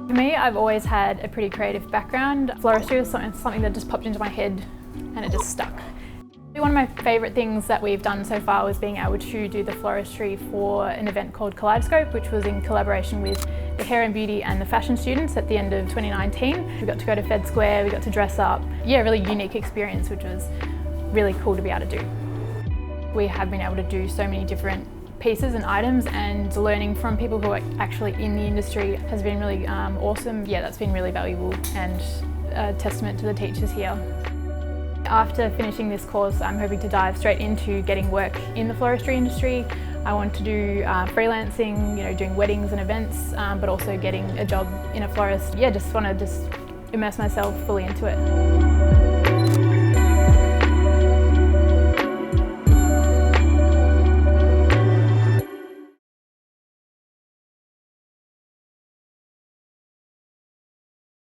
For me, I've always had a pretty creative background. Floristry was something that just popped into my head and it just stuck. One of my favourite things that we've done so far was being able to do the floristry for an event called Kaleidoscope, which was in collaboration with the hair and beauty and the fashion students at the end of 2019. We got to go to Fed Square, we got to dress up. Yeah, really unique experience, which was really cool to be able to do. We have been able to do so many different pieces and items, and learning from people who are actually in the industry has been really awesome. Yeah, that's been really valuable and a testament to the teachers here. After finishing this course, I'm hoping to dive straight into getting work in the floristry industry. I want to do freelancing, doing weddings and events, but also getting a job in a florist. Yeah, just want to immerse myself fully into it.